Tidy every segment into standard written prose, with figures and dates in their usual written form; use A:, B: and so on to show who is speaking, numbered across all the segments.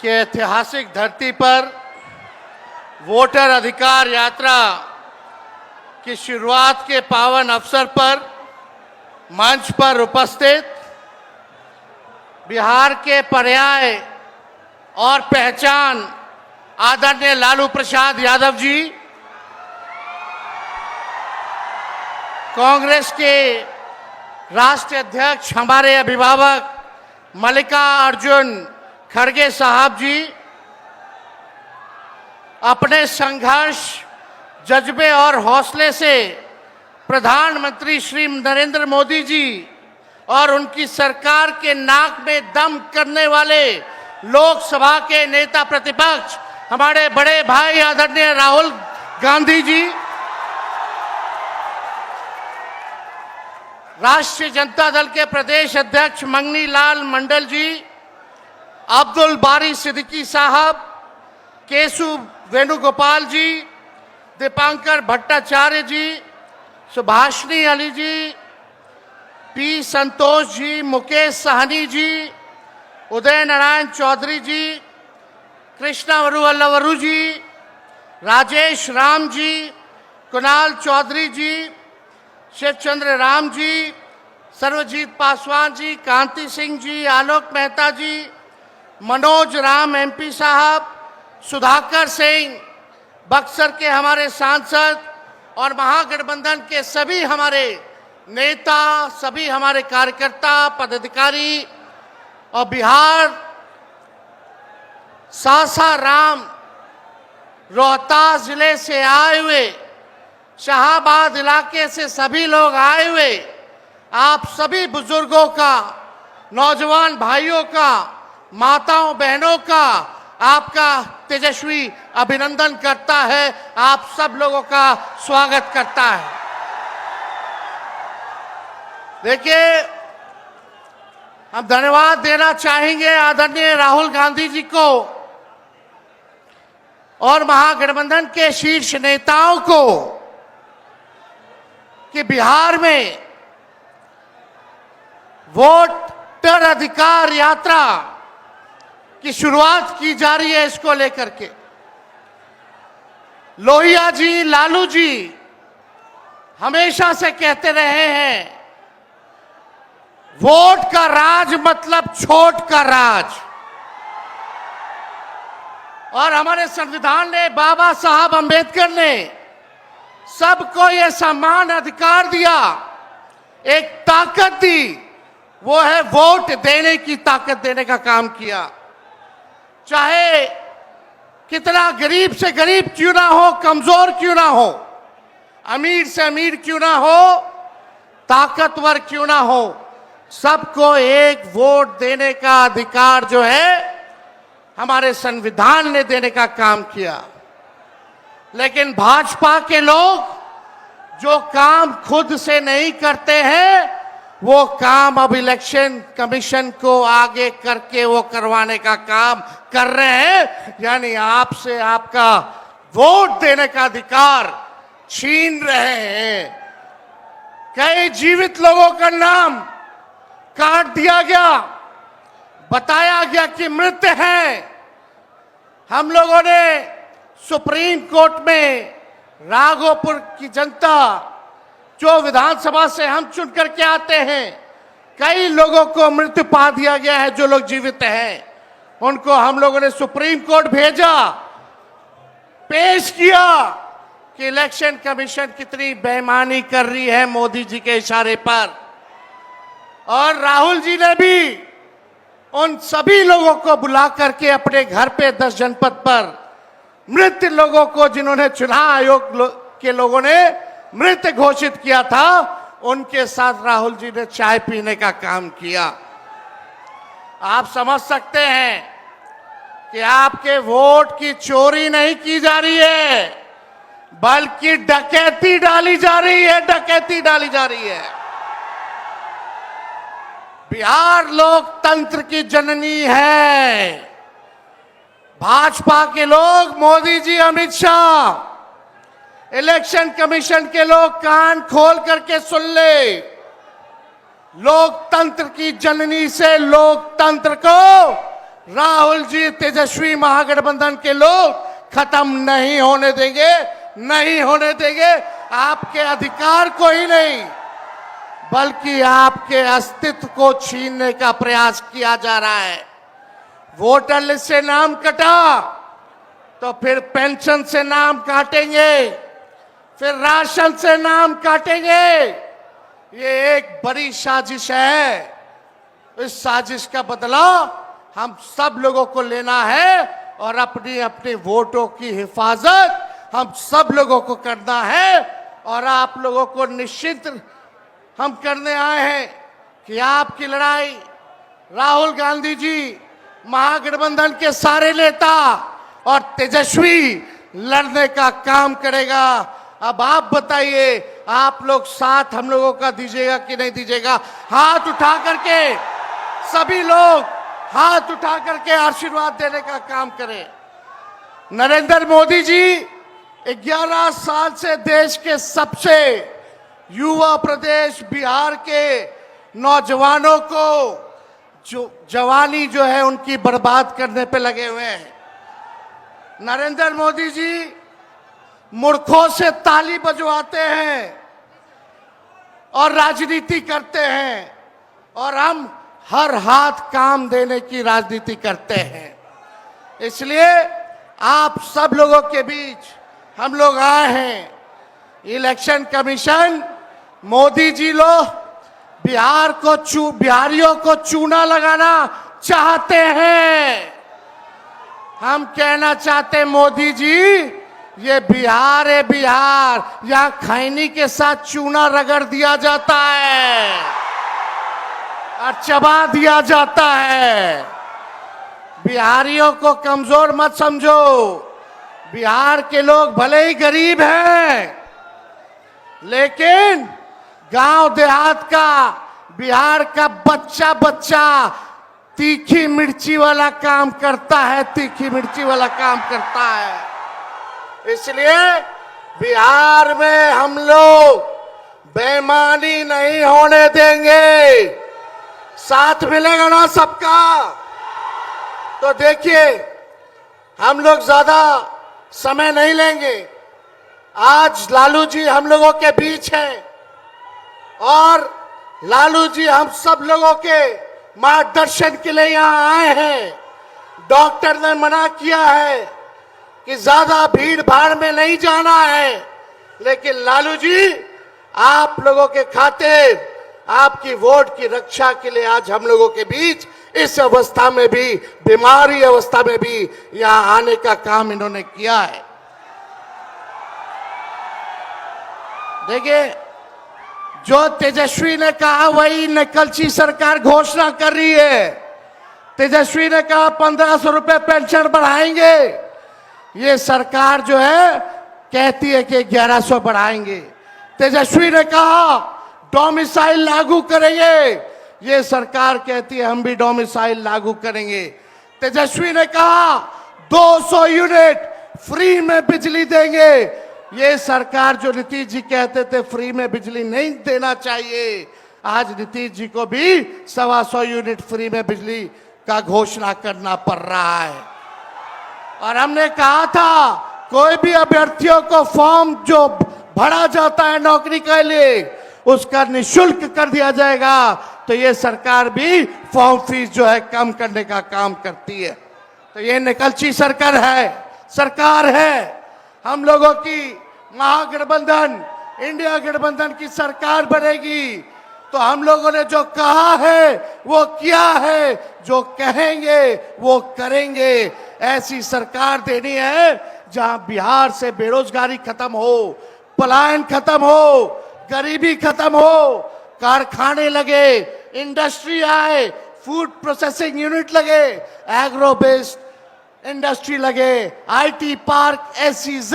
A: कि ऐतिहासिक धरती पर वोटर अधिकार यात्रा की शुरुआत के पावन अवसर पर मंच पर उपस्थित बिहार के पर्याय और पहचान आदरणीय लालू प्रसाद यादव जी, कांग्रेस के राष्ट्रीय अध्यक्ष हमारे अभिभावक मल्लिकार्जुन खड़गे साहब जी, अपने संघर्ष, जज्बे और हौसले से प्रधानमंत्री श्री नरेंद्र मोदी जी और उनकी सरकार के नाक में दम करने वाले लोकसभा के नेता प्रतिपक्ष हमारे बड़े भाई आदरणीय राहुल गांधी जी, राष्ट्रीय जनता दल के प्रदेश अध्यक्ष मंगनी लाल मंडल जी, अब्दुल बारी सिद्दीकी साहब, केशु वेणुगोपाल जी, दीपांकर भट्टाचार्य जी, सुभाषिनी अली जी, पी संतोष जी, मुकेश सहनी जी, उदय नारायण चौधरी जी, कृष्णा वरुवल्लवरू जी, राजेश राम जी, कुणाल चौधरी जी, शिवचंद्र राम जी, सर्वजीत पासवान जी, कांति सिंह जी, आलोक मेहता जी, मनोज राम एमपी साहब, सुधाकर सिंह, बक्सर के हमारे सांसद और महागठबंधन के सभी हमारे नेता, सभी हमारे कार्यकर्ता, पदाधिकारी और बिहार सासाराम रोहतास जिले से आए हुए, शाहाबाद इलाके से सभी लोग आए हुए, आप सभी बुजुर्गों का, नौजवान भाइयों का, माताओं बहनों का आपका तेजस्वी अभिनंदन करता है, आप सब लोगों का स्वागत करता है। देखिए, हम धन्यवाद देना चाहेंगे आदरणीय राहुल गांधी जी को और महागठबंधन के शीर्ष नेताओं को कि बिहार में वोटर अधिकार यात्रा की शुरुआत की जा रही है। इसको लेकर के लोहिया जी, लालू जी हमेशा से कहते रहे हैं, वोट का राज मतलब छोट का राज। और हमारे संविधान ने, बाबा साहब अंबेडकर ने सबको यह समान अधिकार दिया, एक ताकत दी, वो है वोट देने की ताकत देने का काम किया। चाहे कितना गरीब से गरीब क्यों ना हो, कमजोर क्यों ना हो, अमीर से अमीर क्यों ना हो, ताकतवर क्यों ना हो, सबको एक वोट देने का अधिकार जो है हमारे संविधान ने देने का काम किया। लेकिन भाजपा के लोग जो काम खुद से नहीं करते हैं, वो काम अब इलेक्शन कमीशन को आगे करके वो करवाने का काम कर रहे हैं, यानी आपसे आपका वोट देने का अधिकार छीन रहे हैं। कई जीवित लोगों का नाम काट दिया गया, बताया गया कि मृत हैं। हम लोगों ने सुप्रीम कोर्ट में राघोपुर की जनता, जो विधानसभा से हम चुन करके आते हैं, कई लोगों को मृत्यु पा दिया गया है। जो लोग जीवित हैं उनको हम लोगों ने सुप्रीम कोर्ट भेजा, पेश किया कि इलेक्शन कमीशन कितनी बेईमानी कर रही है मोदी जी के इशारे पर। और राहुल जी ने भी उन सभी लोगों को बुला करके अपने घर पे 10 जनपद पर मृत लोगों को, जिन्होंने चुनाव आयोग के लोगों ने मृत घोषित किया था, उनके साथ राहुल जी ने चाय पीने का काम किया। आप समझ सकते हैं कि आपके वोट की चोरी नहीं की जा रही है, बल्कि डकैती डाली जा रही है, डकैती डाली जा रही है। बिहार लोकतंत्र की जननी है। भाजपा के लोग, मोदी जी, अमित शाह, इलेक्शन कमीशन के लोग कान खोल करके सुन ले। लोकतंत्र की जननी से लोकतंत्र को राहुल जी, तेजस्वी महागठबंधन के लोग खत्म नहीं होने देंगे, नहीं होने देंगे। आपके अधिकार को ही नहीं, बल्कि आपके अस्तित्व को छीनने का प्रयास किया जा रहा है। वोटर लिस्ट से नाम कटा तो फिर पेंशन से नाम काटेंगे, फिर राशन से नाम काटेंगे। ये एक बड़ी साजिश है। इस साजिश का बदला हम सब लोगों को लेना है और अपनी अपने वोटों की हिफाजत हम सब लोगों को करना है। और आप लोगों को निश्चित हम करने आए हैं कि आपकी लड़ाई राहुल गांधी जी, महागठबंधन के सारे नेता और तेजस्वी लड़ने का काम करेगा। अब आप बताइए, आप लोग साथ हम लोगों का दीजिएगा कि नहीं दीजिएगा? हाथ उठा करके सभी लोग हाथ उठा करके आशीर्वाद देने का काम करें। नरेंद्र मोदी जी 11 साल से देश के सबसे युवा प्रदेश बिहार के नौजवानों को जो जवानी जो है उनकी बर्बाद करने पे लगे हुए हैं। नरेंद्र मोदी जी मूर्खों से ताली बजवाते हैं और राजनीति करते हैं, और हम हर हाथ काम देने की राजनीति करते हैं। इसलिए आप सब लोगों के बीच हम लोग आए हैं। इलेक्शन कमीशन, मोदी जी लोग बिहारियों को चूना लगाना चाहते हैं। हम कहना चाहते हैं, मोदी जी, ये बिहार है, बिहार, यहां खैनी के साथ चूना रगड़ दिया जाता है और चबा दिया जाता है। बिहारियों को कमजोर मत समझो। बिहार के लोग भले ही गरीब हैं, लेकिन गांव देहात का बिहार का बच्चा बच्चा तीखी मिर्ची वाला काम करता है, तीखी मिर्ची वाला काम करता है। इसलिए बिहार में हम लोग बेईमानी नहीं होने देंगे। साथ मिलेगा ना सबका? तो देखिए, हम लोग ज्यादा समय नहीं लेंगे। आज लालू जी हम लोगों के बीच हैं और लालू जी हम सब लोगों के मार्गदर्शन के लिए यहां आए हैं। डॉक्टर ने मना किया है कि ज्यादा भीड़ भाड़ में नहीं जाना है, लेकिन लालू जी आप लोगों के खातिर, आपकी वोट की रक्षा के लिए आज हम लोगों के बीच इस अवस्था में भी, बीमारी अवस्था में भी यहां आने का काम इन्होंने किया है। देखिए, जो तेजस्वी ने कहा वही नकलची सरकार घोषणा कर रही है। तेजस्वी ने कहा 1500 रुपए पेंशन बढ़ाएंगे, ये सरकार जो है कहती है कि 1100 बढ़ाएंगे। तेजस्वी ने कहा डोमिसाइल लागू करेंगे, ये सरकार कहती है हम भी डोमिसाइल लागू करेंगे। तेजस्वी ने कहा 200 यूनिट फ्री में बिजली देंगे, ये सरकार जो नीतीश जी कहते थे फ्री में बिजली नहीं देना चाहिए, आज नीतीश जी को भी 125 यूनिट फ्री में बिजली का घोषणा करना पड़ रहा है। और हमने कहा था कोई भी अभ्यर्थियों को फॉर्म जो भरा जाता है नौकरी के लिए उसका निःशुल्क कर दिया जाएगा। तो ये सरकार भी फॉर्म फीस जो है कम करने का काम करती है। तो ये निकलची सरकार है। हम लोगों की महागठबंधन, इंडिया गठबंधन की सरकार बनेगी तो हम लोगों ने जो कहा है वो किया है, जो कहेंगे वो करेंगे। ऐसी सरकार देनी है जहां बिहार से बेरोजगारी खत्म हो, पलायन खत्म हो, गरीबी खत्म हो, कारखाने लगे, इंडस्ट्री आए, फूड प्रोसेसिंग यूनिट लगे, एग्रो बेस्ड इंडस्ट्री लगे, आईटी पार्क, SEZ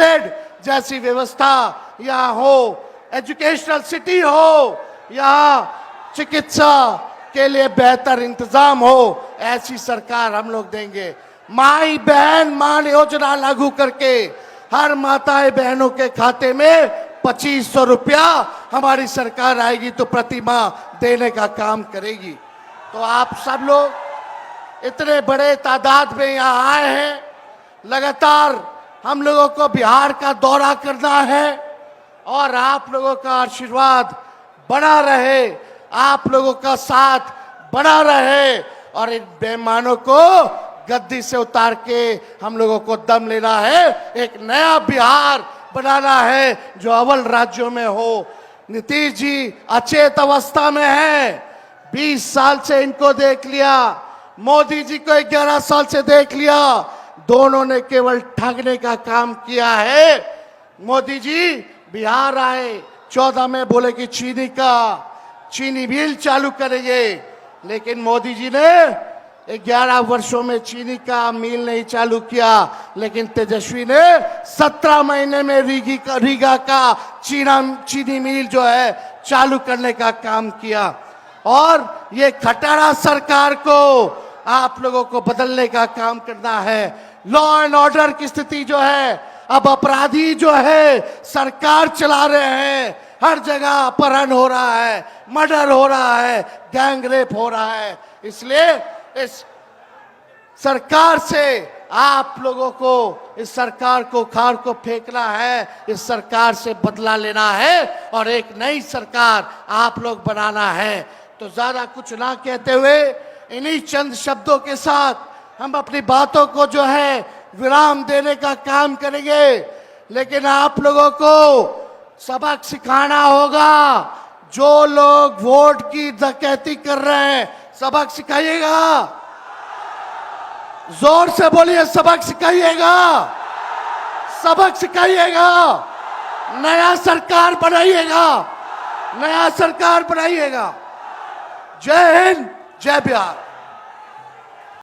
A: जैसी व्यवस्था यहाँ हो, एजुकेशनल सिटी हो, यहाँ चिकित्सा के लिए बेहतर इंतजाम हो, ऐसी सरकार हम लोग देंगे। माई बहन मान योजना लागू करके हर माताएं बहनों के खाते में 2500 रुपया हमारी सरकार आएगी तो प्रति माह देने का काम करेगी। तो आप सब लोग इतने बड़े तादाद में यहाँ आए हैं। लगातार हम लोगों को बिहार का दौरा करना है और आप लोगों का आशीर्वाद बना रहे, आप लोगों का साथ बना रहे और इन बेईमानों को गद्दी से उतार के हम लोगों को दम लेना है। एक नया बिहार बनाना है जो अव्वल राज्यों में हो। नीतीश जी अचेत अवस्था में है, 20 साल से इनको देख लिया, मोदी जी को 11 साल से देख लिया, दोनों ने केवल ठगने का काम किया है। मोदी जी बिहार आए, 14 में बोले कि चीनी मिल चालू करेंगे, लेकिन मोदी जी ने 11 वर्षों में चीनी का मिल नहीं चालू किया, लेकिन तेजस्वी ने 17 महीने में रीगा का चीनी मिल जो है चालू करने का काम किया। और ये खटारा सरकार को आप लोगों को बदलने का काम करना है। लॉ एंड ऑर्डर की स्थिति जो है, अब अपराधी जो है सरकार चला रहे हैं, हर जगह अपहरण हो रहा है, मर्डर हो रहा है, गैंग रेप हो रहा है। इसलिए इस सरकार से आप लोगों को, इस सरकार को खार को फेंकना है, इस सरकार से बदला लेना है और एक नई सरकार आप लोग बनाना है। तो ज्यादा कुछ ना कहते हुए इन्हीं चंद शब्दों के साथ हम अपनी बातों को जो है विराम देने का काम करेंगे। लेकिन आप लोगों को सबक सिखाना होगा। जो लोग वोट की डकैती कर रहे हैं, सबक सिखाइएगा। जोर से बोलिए, सबक सिखाइएगा, सबक सिखाइएगा। नया सरकार बनाइएगा, नया सरकार बनाइएगा। जय हिंद, जय बिहार।